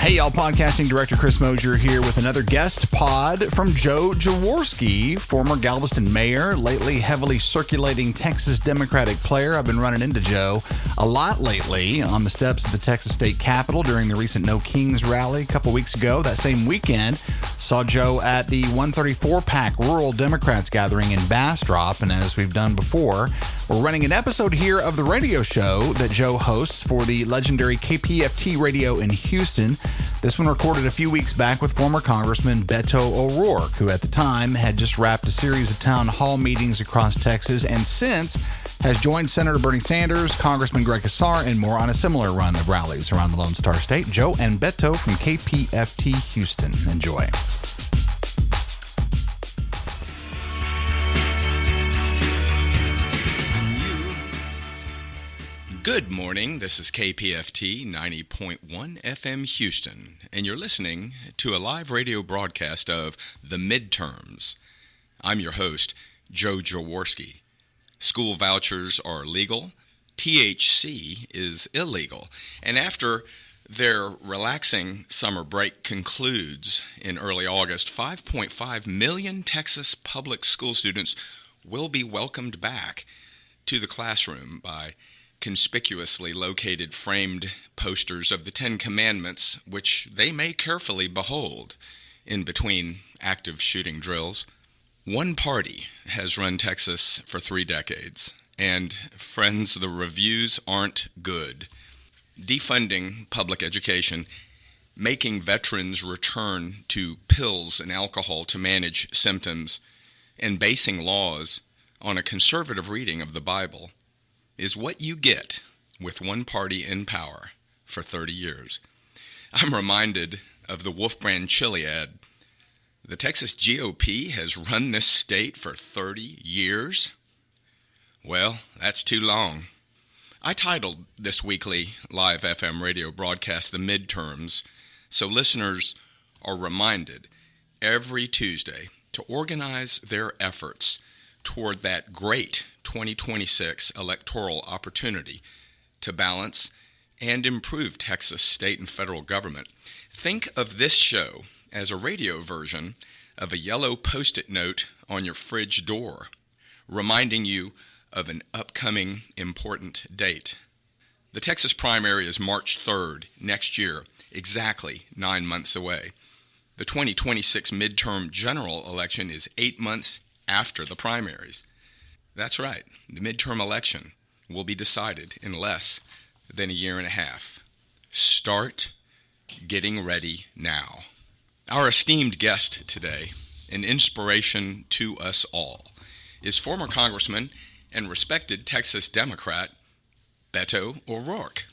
Hey y'all, podcasting director Chris Mosier here with another guest pod from Joe Jaworski, former Galveston mayor, lately heavily circulating Texas Democratic player. I've been running into Joe a lot lately on the steps of the Texas State Capitol during the recent No Kings rally a couple weeks ago. That same weekend, saw Joe at the 134 PAC Rural Democrats gathering in Bastrop, and as we've done before, we're running an episode here of the radio show that Joe hosts for the legendary KPFT radio in Houston. This one recorded a few weeks back with former Congressman Beto O'Rourke, who at the time had just wrapped a series of town hall meetings across Texas and since has joined Senator Bernie Sanders, Congressman Casar, and more on a similar run of rallies around the Lone Star State. Joe and Beto from KPFT Houston. Enjoy. Good morning, this is KPFT 90.1 FM Houston, and you're listening to a live radio broadcast of the Midterms. I'm your host, Joe Jaworski. School vouchers are legal, THC is illegal, and after their relaxing summer break concludes in early August, 5.5 million Texas public school students will be welcomed back to the classroom by conspicuously located framed posters of the Ten Commandments, which they may carefully behold in between active shooting drills. One party has run Texas for 3 decades, and friends, the reviews aren't good. Defunding public education, making veterans return to pills and alcohol to manage symptoms, and basing laws on a conservative reading of the Bible is what you get with one party in power for 30 years. I'm reminded of the Wolf Brand chili ad. The Texas GOP has run this state for 30 years? Well, that's too long. I titled this weekly live FM radio broadcast The Midterms, so listeners are reminded every Tuesday to organize their efforts toward that great 2026 electoral opportunity to balance and improve Texas state and federal government. Think of this show as a radio version of a yellow Post-it note on your fridge door, reminding you of an upcoming important date. The Texas primary is March 3rd next year, exactly 9 months away. The 2026 midterm general election is 8 months after the primaries. That's right, the midterm election will be decided in less than a year and a half. Start getting ready now. Our esteemed guest today, an inspiration to us all, is former Congressman and respected Texas Democrat Beto O'Rourke.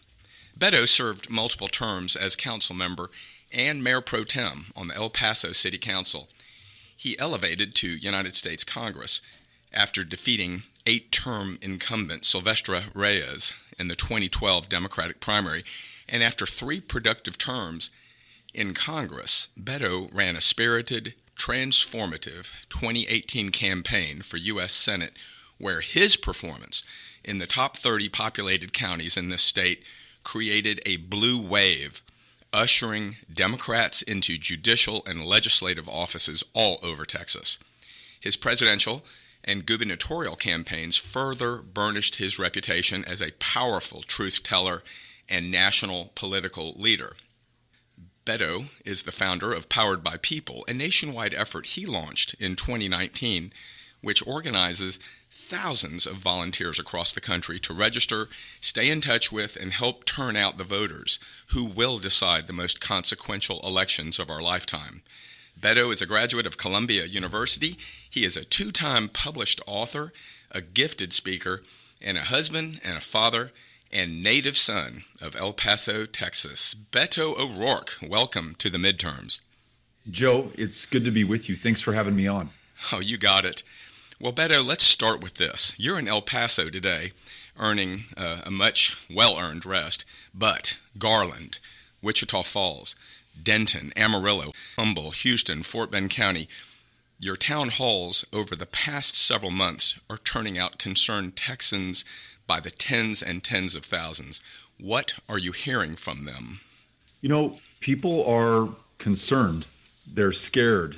Beto served multiple terms as council member and mayor pro tem on the El Paso City Council. He elevated to United States Congress after defeating 8-term incumbent Sylvestre Reyes in the 2012 Democratic primary, and after 3 productive terms in Congress, Beto ran a spirited, transformative 2018 campaign for U.S. Senate, where his performance in the top 30 populated counties in this state created a blue wave, ushering Democrats into judicial and legislative offices all over Texas. His presidential and gubernatorial campaigns further burnished his reputation as a powerful truth-teller and national political leader. Beto is the founder of Powered by People, a nationwide effort he launched in 2019, which organizes thousands of volunteers across the country to register, stay in touch with, and help turn out the voters who will decide the most consequential elections of our lifetime. Beto is a graduate of Columbia University. He is a 2-time published author, a gifted speaker, and a husband and a father and native son of El Paso, Texas. Beto O'Rourke, welcome to the Midterms. Joe, it's good to be with you. Thanks for having me on. Oh, you got it. Well, Beto, let's start with this. You're in El Paso today, earning a much well-earned rest, but Garland, Wichita Falls, Denton, Amarillo, Humble, Houston, Fort Bend County, your town halls over the past several months are turning out concerned Texans by the tens and tens of thousands. What are you hearing from them? People are concerned, they're scared,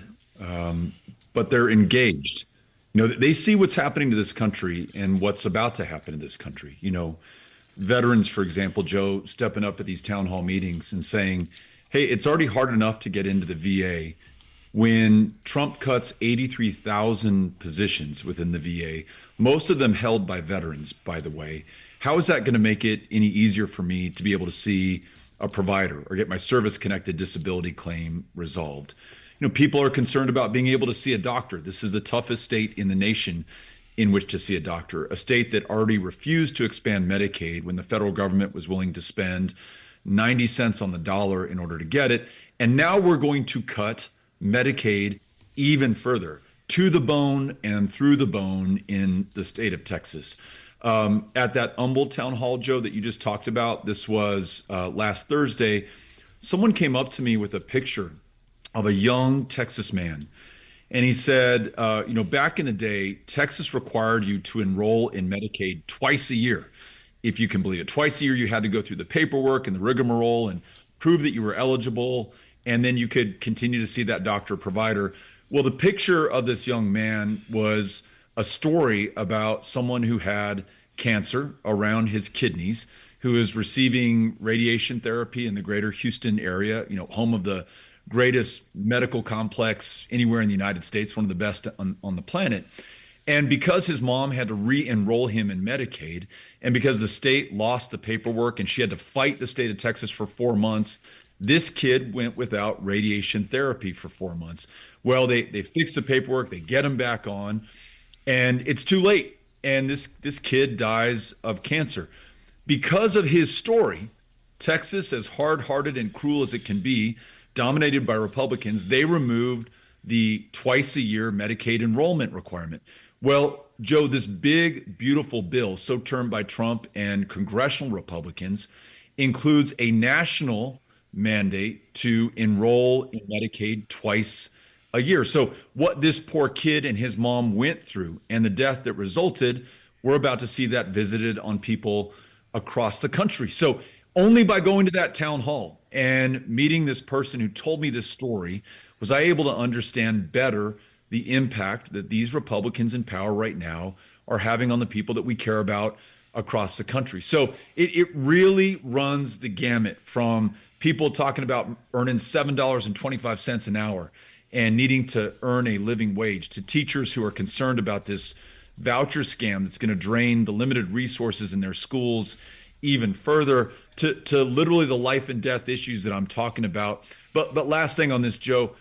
but they're engaged. They see what's happening to this country and what's about to happen to this country. Veterans, for example, Joe, stepping up at these town hall meetings and saying, hey, it's already hard enough to get into the VA. When Trump cuts 83,000 positions within the VA, most of them held by veterans, by the way, how is that going to make it any easier for me to be able to see a provider or get my service-connected disability claim resolved? People are concerned about being able to see a doctor. This is the toughest state in the nation in which to see a doctor, a state that already refused to expand Medicaid when the federal government was willing to spend 90 cents on the dollar in order to get it. And now we're going to cut Medicaid even further, to the bone and through the bone in the state of Texas. At that Humboldt town hall, Joe, that you just talked about, this was last Thursday, someone came up to me with a picture of a young Texas man. And he said, back in the day, Texas required you to enroll in Medicaid twice a year, if you can believe it. Twice a year, you had to go through the paperwork and the rigmarole and prove that you were eligible, and then you could continue to see that doctor or provider. Well, the picture of this young man was a story about someone who had cancer around his kidneys, who is receiving radiation therapy in the greater Houston area, home of the greatest medical complex anywhere in the United States, one of the best on the planet. And because his mom had to re-enroll him in Medicaid, and because the state lost the paperwork and she had to fight the state of Texas for 4 months, this kid went without radiation therapy for 4 months. Well, they fix the paperwork, they get him back on, and it's too late. And this kid dies of cancer. Because of his story, Texas, as hard-hearted and cruel as it can be, dominated by Republicans, they removed the twice-a-year Medicaid enrollment requirement. Well, Joe, this big, beautiful bill, so termed by Trump and congressional Republicans, includes a national mandate to enroll in Medicaid twice a year. So what this poor kid and his mom went through and the death that resulted, we're about to see that visited on people across the country. So only by going to that town hall and meeting this person who told me this story was I able to understand better the impact that these Republicans in power right now are having on the people that we care about across the country. So it really runs the gamut from people talking about earning $7.25 an hour and needing to earn a living wage, to teachers who are concerned about this voucher scam that's going to drain the limited resources in their schools even further, to literally the life and death issues that I'm talking about. But last thing on this, Joe,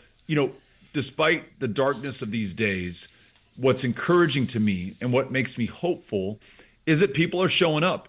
despite the darkness of these days, what's encouraging to me and what makes me hopeful is that people are showing up.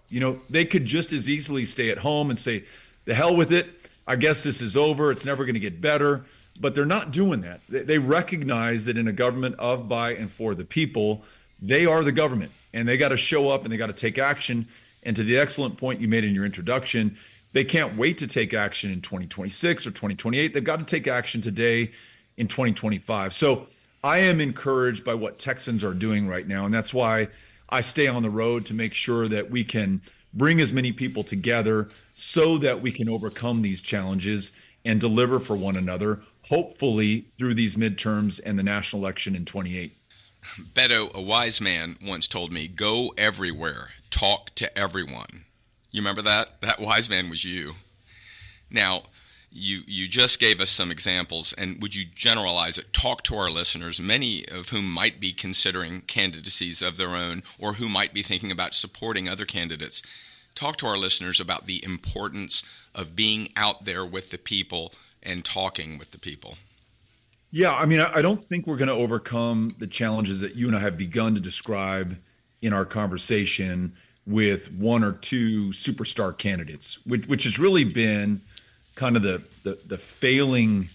They could just as easily stay at home and say, the hell with it. I guess this is over. It's never going to get better. But they're not doing that. They recognize that in a government of, by, and for the people, they are the government, and they got to show up and they got to take action. And to the excellent point you made in your introduction, they can't wait to take action in 2026 or 2028. They've got to take action today in 2025. So I am encouraged by what Texans are doing right now. And that's why I stay on the road to make sure that we can bring as many people together so that we can overcome these challenges and deliver for one another, hopefully through these midterms and the national election in 28. Beto, a wise man, once told me, go everywhere, talk to everyone. You remember that? That wise man was you. Now, you just gave us some examples, and would you generalize it? Talk to our listeners, many of whom might be considering candidacies of their own or who might be thinking about supporting other candidates. Talk to our listeners about the importance of being out there with the people and talking with the people. Yeah, I don't think we're going to overcome the challenges that you and I have begun to describe in our conversation with one or two superstar candidates, which has really been kind of the failing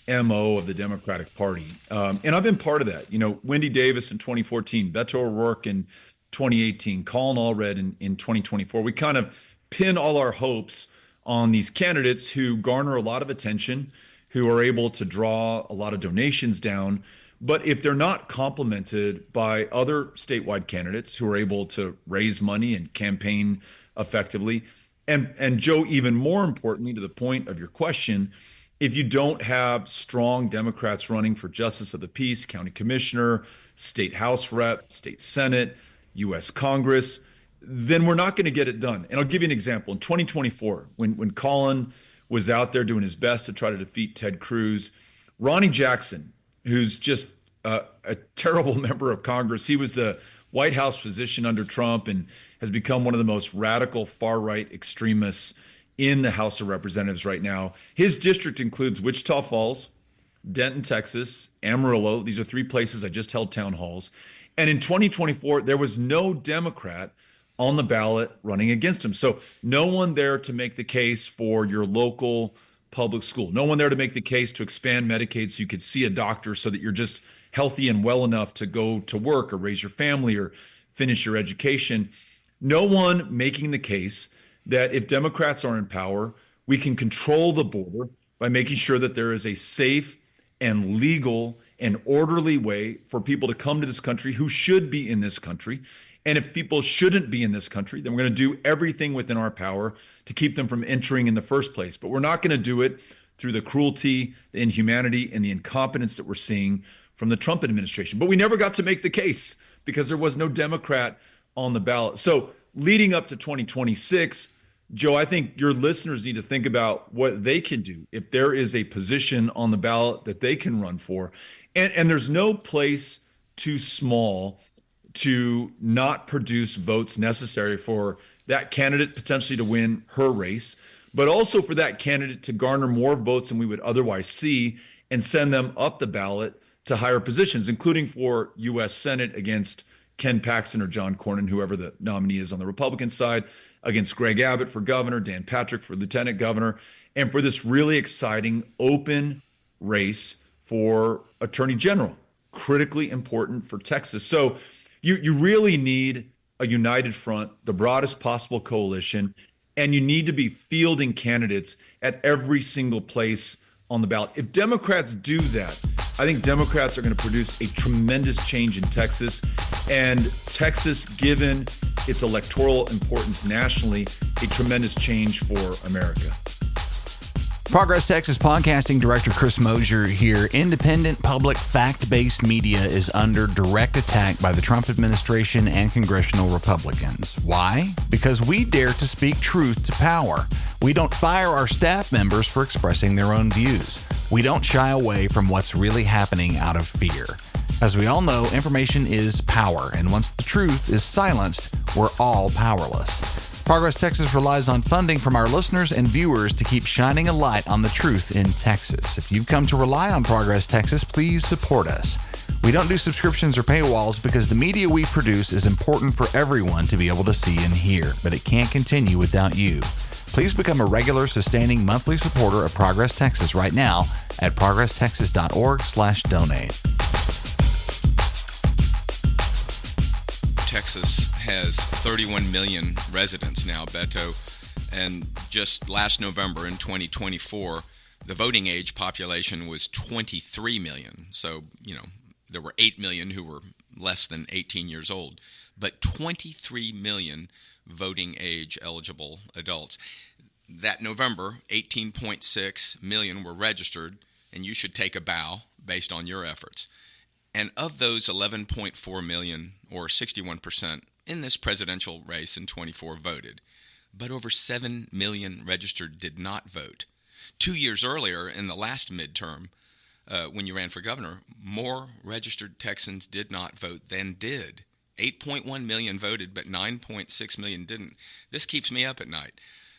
MO of the Democratic Party. And I've been part of that. Wendy Davis in 2014, Beto O'Rourke in 2018, Colin Allred in 2024. We kind of pin all our hopes on these candidates who garner a lot of attention, who are able to draw a lot of donations down. But if they're not complemented by other statewide candidates who are able to raise money and campaign effectively, And Joe, even more importantly, to the point of your question, if you don't have strong Democrats running for justice of the peace, county commissioner, state house rep, state senate, U.S. Congress, then we're not going to get it done. And I'll give you an example. In 2024, when Colin was out there doing his best to try to defeat Ted Cruz, Ronnie Jackson, who's just a terrible member of Congress, he was the White House physician under Trump and has become one of the most radical far-right extremists in the House of Representatives right now. His district includes Wichita Falls, Denton, Texas, Amarillo. These are three places I just held town halls. And in 2024, there was no Democrat on the ballot running against him. So no one there to make the case for your local public school. No one there to make the case to expand Medicaid so you could see a doctor so that you're just healthy and well enough to go to work or raise your family or finish your education. No one making the case that if Democrats are in power, we can control the border by making sure that there is a safe and legal and orderly way for people to come to this country who should be in this country. And if people shouldn't be in this country, then we're going to do everything within our power to keep them from entering in the first place. But we're not going to do it through the cruelty, the inhumanity, and the incompetence that we're seeing from the Trump administration. But we never got to make the case because there was no Democrat on the ballot. So leading up to 2026, Joe, I think your listeners need to think about what they can do if there is a position on the ballot that they can run for. And there's no place too small to not produce votes necessary for that candidate potentially to win her race, but also for that candidate to garner more votes than we would otherwise see and send them up the ballot to higher positions, including for U.S. Senate against Ken Paxton or John Cornyn, whoever the nominee is on the Republican side, against Greg Abbott for governor, Dan Patrick for lieutenant governor, and for this really exciting open race for attorney general, critically important for Texas. So you really need a united front, the broadest possible coalition, and you need to be fielding candidates at every single place on the ballot. If Democrats do that, I think Democrats are going to produce a tremendous change in Texas. And Texas, given its electoral importance nationally, a tremendous change for America. Progress Texas podcasting director Chris Mosier here. Independent, public, fact-based media is under direct attack by the Trump administration and congressional Republicans. Why? Because we dare to speak truth to power. We don't fire our staff members for expressing their own views. We don't shy away from what's really happening out of fear. As we all know, information is power, and once the truth is silenced, we're all powerless. Progress Texas relies on funding from our listeners and viewers to keep shining a light on the truth in Texas. If you've come to rely on Progress Texas, please support us. We don't do subscriptions or paywalls because the media we produce is important for everyone to be able to see and hear, but it can't continue without you. Please become a regular, sustaining monthly supporter of Progress Texas right now at progresstexas.org/donate. Texas has 31 million residents now, Beto, and just last November in 2024, the voting age population was 23 million. So, there were 8 million who were less than 18 years old, but 23 million voting age eligible adults. That November, 18.6 million were registered, and you should take a bow based on your efforts. And of those 11.4 million, or 61%, in this presidential race in 24 voted. But over 7 million registered did not vote. 2 years earlier, in the last midterm, when you ran for governor, more registered Texans did not vote than did. 8.1 million voted, but 9.6 million didn't. This keeps me up at night.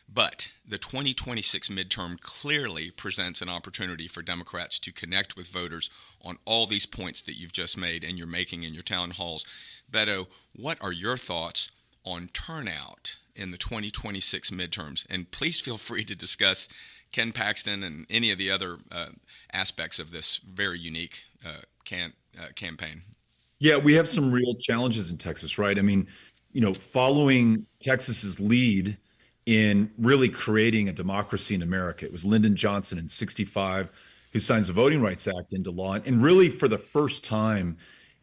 But the 2026 midterm clearly presents an opportunity for Democrats to connect with voters on all these points that you've just made and you're making in your town halls. Beto, what are your thoughts on turnout in the 2026 midterms? And please feel free to discuss Ken Paxton and any of the other aspects of this very unique campaign. Yeah, we have some real challenges in Texas, right? I mean, following Texas's lead in really creating a democracy in America. It was Lyndon Johnson in '65 who signs the Voting Rights Act into law. And really, for the first time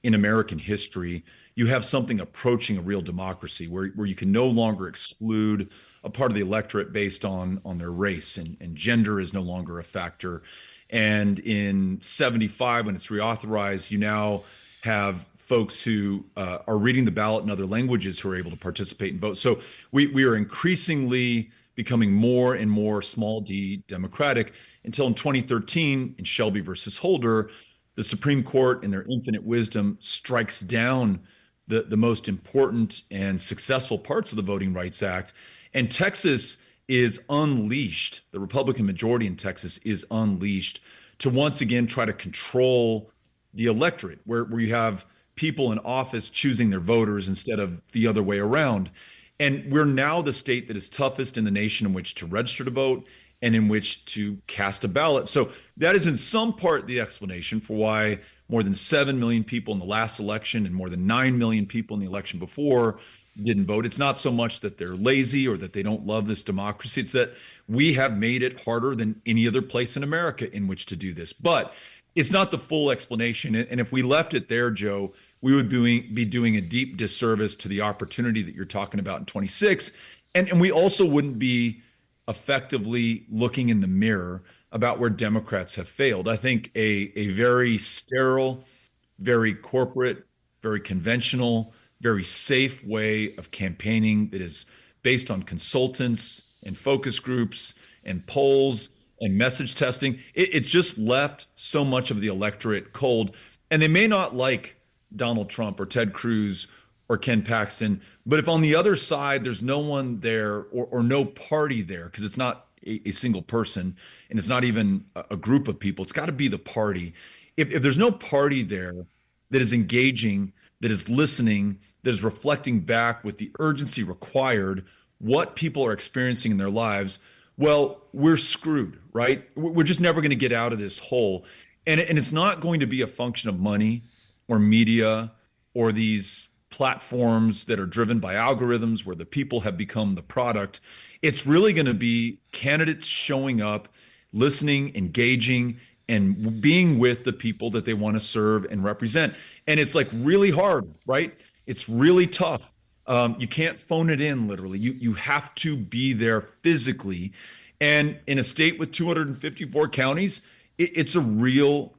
in American history, you have something approaching a real democracy where you can no longer exclude a part of the electorate based on their race, and gender is no longer a factor. And in 75, when it's reauthorized, you now have folks who are reading the ballot in other languages who are able to participate and vote. So we are increasingly becoming more and more small d democratic, until in 2013 in Shelby versus Holder, the Supreme Court in their infinite wisdom strikes down the most important and successful parts of the Voting Rights Act. And Texas is unleashed. The Republican majority in Texas is unleashed to once again try to control the electorate, where you have people in office choosing their voters instead of the other way around. And we're now the state that is toughest in the nation in which to register to vote and in which to cast a ballot. So that is in some part the explanation for why more than 7 million people in the last election and more than 9 million people in the election before didn't vote. It's not so much that they're lazy or that they don't love this democracy. It's that we have made it harder than any other place in America in which to do this. But it's not the full explanation. And if we left it there, Joe, we would be doing a deep disservice to the opportunity that you're talking about in 26. And we also wouldn't be effectively looking in the mirror about where Democrats have failed. I think a very sterile, very corporate, very conventional, very safe way of campaigning that is based on consultants and focus groups and polls and message testing, it's just left so much of the electorate cold. And they may not like Donald Trump or Ted Cruz or Ken Paxton, but if on the other side there's no one there or no party there, because it's not a single person and it's not even a group of people, it's got to be the party. If there's no party there that is engaging, that is listening, that is reflecting back with the urgency required what people are experiencing in their lives, well, we're screwed, right? We're just never going to get out of this hole. And it's not going to be a function of money or media or these platforms that are driven by algorithms where the people have become the product. It's really going to be candidates showing up, listening, engaging, and being with the people that they want to serve and represent. And it's like really hard, right? It's really tough. You can't phone it in, literally. You have to be there physically. And in a state with 254 counties, it's a real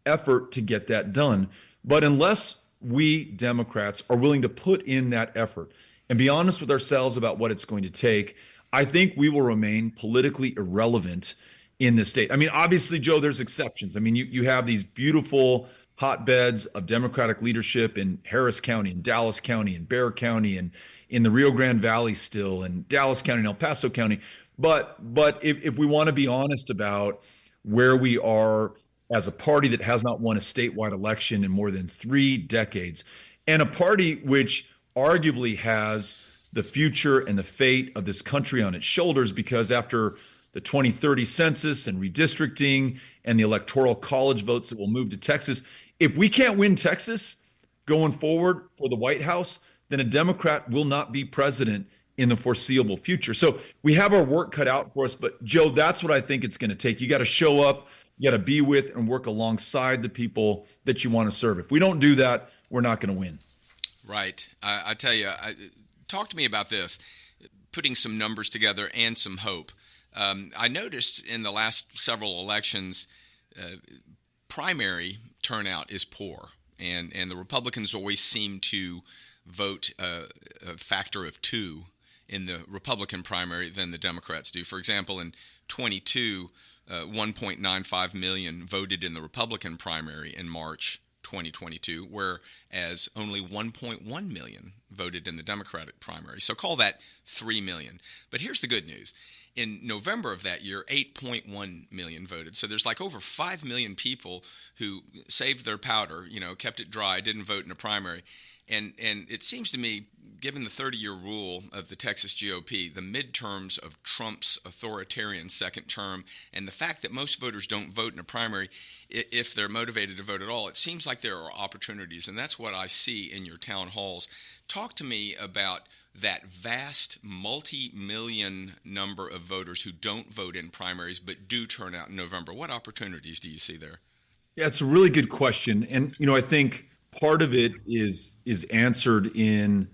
effort to get that done. But unless we Democrats are willing to put in that effort and be honest with ourselves about what it's going to take, I think we will remain politically irrelevant in this state. I mean, obviously, Joe, there's exceptions. I mean, you have these beautiful hotbeds of Democratic leadership in Harris County and Dallas County and Bexar County and in the Rio Grande Valley still, and Dallas County and El Paso County. But if we want to be honest about where we are as a party that has not won a statewide election in more than 3 decades, and a party which arguably has the future and the fate of this country on its shoulders, because after the 2030 census and redistricting and the electoral college votes that will move to Texas, if we can't win Texas going forward for the White House, then a Democrat will not be president in the foreseeable future. So we have our work cut out for us. But Joe, that's what I think it's going to take. You got to show up, you got to be with and work alongside the people that you want to serve. If we don't do that, we're not going to win. Right. I tell you, talk to me about this, putting some numbers together and some hope. I noticed in the last several elections, primary turnout is poor, and the Republicans always seem to vote a factor of 2 in the Republican primary than the Democrats do. For example, in 22, 1.95 million voted in the Republican primary in March 2022, whereas only 1.1 million voted in the Democratic primary. So call that 3 million. But here's the good news. In November of that year, 8.1 million voted. So there's like over 5 million people who saved their powder, kept it dry, didn't vote in a primary. And it seems to me, given the 30-year rule of the Texas GOP, the midterms of Trump's authoritarian second term, and the fact that most voters don't vote in a primary if they're motivated to vote at all, it seems like there are opportunities. And that's what I see in your town halls. Talk to me about that vast multi-million number of voters who don't vote in primaries but do turn out in November. What opportunities do you see there? Yeah, it's a really good question. And, I think part of it is answered in,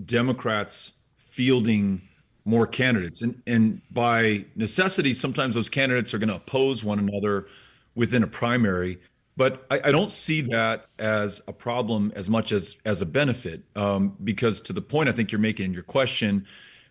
Democrats fielding more candidates. And by necessity, sometimes those candidates are going to oppose one another within a primary. But I don't see that as a problem as much as a benefit, because to the point I think you're making in your question,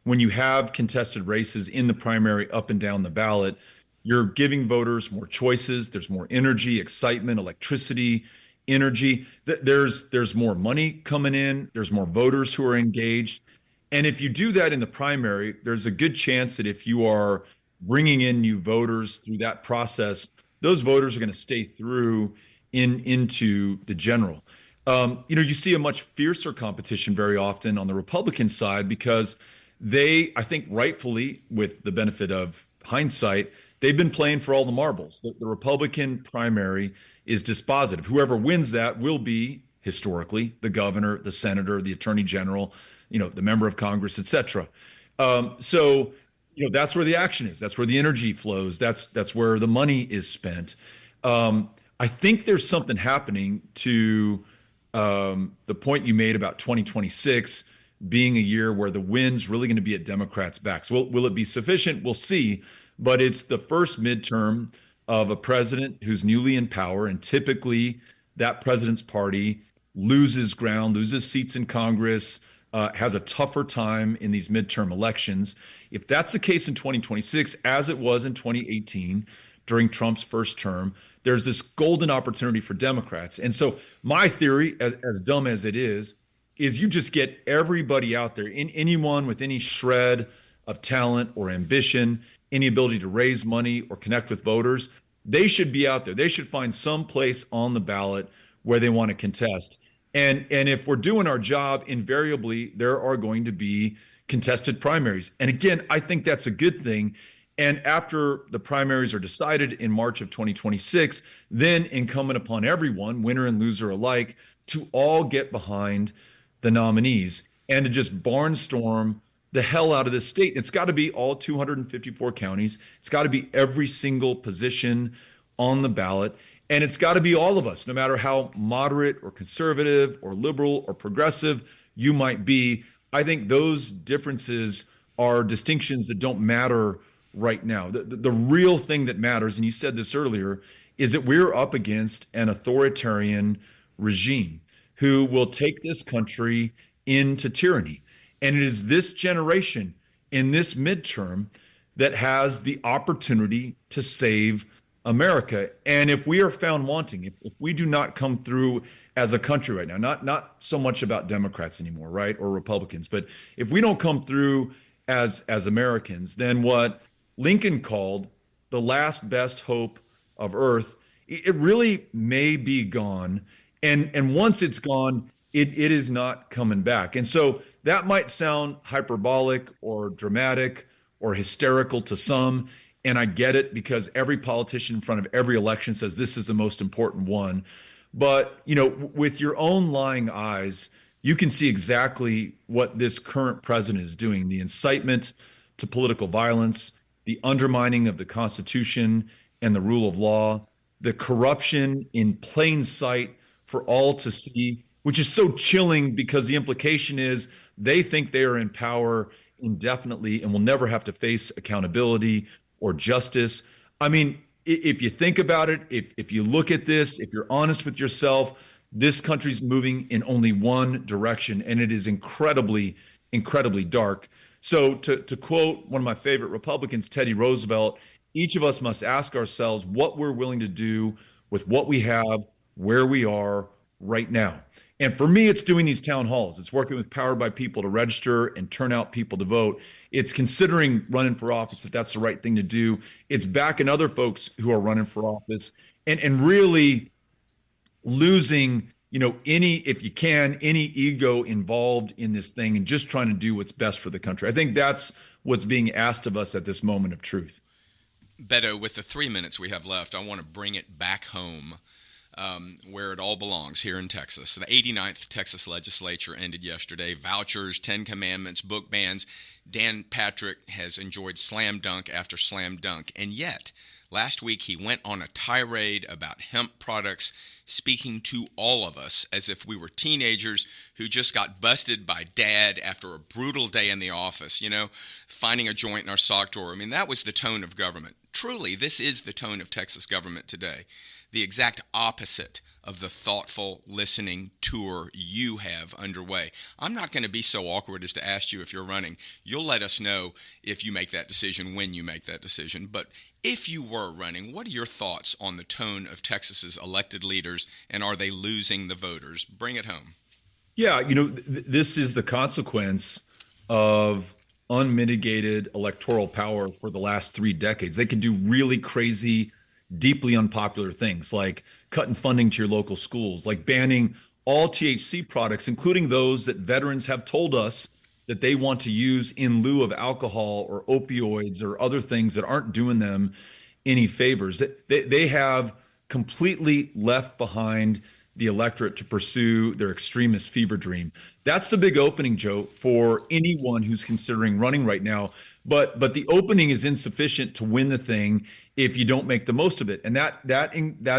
when you have contested races in the primary up and down the ballot, you're giving voters more choices. There's more energy, excitement, electricity, energy. There's more money coming in. There's more voters who are engaged. And if you do that in the primary, there's a good chance that if you are bringing in new voters through that process, those voters are going to stay through into the general. You see a much fiercer competition very often on the Republican side because they, I think rightfully, with the benefit of hindsight, they've been playing for all the marbles. The Republican primary is dispositive. Whoever wins that will be, historically, the governor, the senator, the attorney general, the member of Congress, et cetera. So that's where the action is. That's where the energy flows. That's where the money is spent. I think there's something happening to the point you made about 2026 being a year where the wind's really going to be at Democrats' backs. Will it be sufficient? We'll see. But it's the first midterm of a president who's newly in power, and typically that president's party loses ground, loses seats in Congress, has a tougher time in these midterm elections. If that's the case in 2026, as it was in 2018 during Trump's first term, there's this golden opportunity for Democrats. And so my theory, as dumb as it is you just get everybody out there, anyone with any shred of talent or ambition, any ability to raise money or connect with voters, they should be out there. They should find some place on the ballot where they want to contest. And if we're doing our job, invariably, there are going to be contested primaries. And again, I think that's a good thing. And after the primaries are decided in March of 2026, then incumbent upon everyone, winner and loser alike, to all get behind the nominees and to just barnstorm the hell out of this state. It's got to be all 254 counties. It's got to be every single position on the ballot. And it's got to be all of us, no matter how moderate or conservative or liberal or progressive you might be. I think those differences are distinctions that don't matter right now. The real thing that matters, and you said this earlier, is that we're up against an authoritarian regime who will take this country into tyranny. And it is this generation in this midterm that has the opportunity to save America. And if we are found wanting, if we do not come through as a country right now, not so much about Democrats anymore, right, or Republicans, but if we don't come through as Americans, then what Lincoln called the last best hope of Earth, it really may be gone. And once it's gone, it is not coming back. And so that might sound hyperbolic or dramatic or hysterical to some. And I get it, because every politician in front of every election says this is the most important one. But, with your own lying eyes, you can see exactly what this current president is doing: the incitement to political violence, the undermining of the Constitution and the rule of law, the corruption in plain sight for all to see, which is so chilling because the implication is they think they are in power indefinitely and will never have to face accountability or justice. I mean, if you think about it, if you look at this, if you're honest with yourself, this country's moving in only one direction, and it is incredibly, incredibly dark. So to quote one of my favorite Republicans, Teddy Roosevelt, each of us must ask ourselves what we're willing to do with what we have, where we are right now. And for me, it's doing these town halls. It's working with Powered by People to register and turn out people to vote. It's considering running for office if that's the right thing to do. It's backing other folks who are running for office and really losing, if you can, any ego involved in this thing and just trying to do what's best for the country. I think that's what's being asked of us at this moment of truth. Beto, with the 3 minutes we have left, I want to bring it back home. Where it all belongs, here in Texas. The 89th Texas legislature ended yesterday. Vouchers, 10 commandments, book bans. Dan Patrick has enjoyed slam dunk after slam dunk, and yet last week he went on a tirade about hemp products, speaking to all of us as if we were teenagers who just got busted by dad after a brutal day in the office, finding a joint in our sock drawer. I mean, that was the tone of government. Truly, this is the tone of Texas government today. The exact opposite of the thoughtful listening tour you have underway. I'm not going to be so awkward as to ask you if you're running. You'll let us know if you make that decision, when you make that decision. But if you were running, what are your thoughts on the tone of Texas's elected leaders, and are they losing the voters? Bring it home. Yeah, this is the consequence of unmitigated electoral power for the last 3 decades. They can do really crazy, deeply unpopular things like cutting funding to your local schools, like banning all THC products, including those that veterans have told us that they want to use in lieu of alcohol or opioids or other things that aren't doing them any favors. They have completely left behind the electorate to pursue their extremist fever dream. That's the big opening, Joe, for anyone who's considering running right now. But the opening is insufficient to win the thing if you don't make the most of it. And that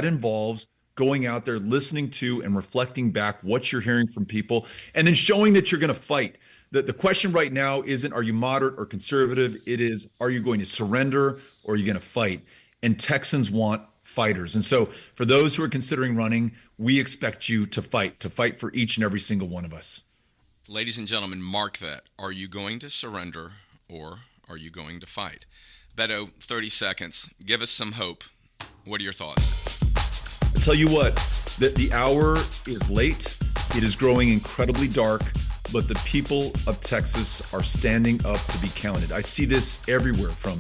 involves going out there, listening to and reflecting back what you're hearing from people, and then showing that you're going to fight. The question right now isn't, are you moderate or conservative? It is, are you going to surrender or are you going to fight? And Texans want fighters. And so for those who are considering running, we expect you to fight for each and every single one of us. Ladies and gentlemen, mark that. Are you going to surrender or are you going to fight? Beto, 30 seconds. Give us some hope. What are your thoughts? I tell you what, the hour is late. It is growing incredibly dark, but the people of Texas are standing up to be counted. I see this everywhere, from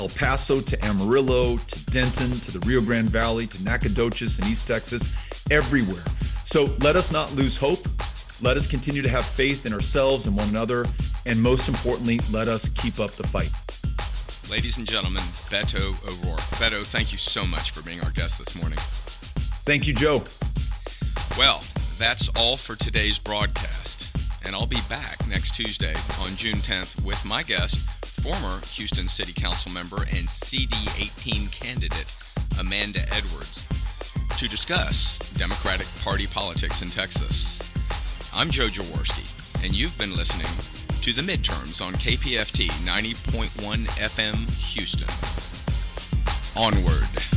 El Paso to Amarillo to Denton to the Rio Grande Valley to Nacogdoches in East Texas, everywhere. So let us not lose hope. Let us continue to have faith in ourselves and one another. And most importantly, let us keep up the fight. Ladies and gentlemen, Beto O'Rourke. Beto, thank you so much for being our guest this morning. Thank you, Joe. Well, that's all for today's broadcast. And I'll be back next Tuesday on June 10th with my guest, former Houston City Council member and CD18 candidate Amanda Edwards, to discuss Democratic Party politics in Texas. I'm Joe Jaworski, and you've been listening to The Midterms on KPFT 90.1 FM Houston. Onward.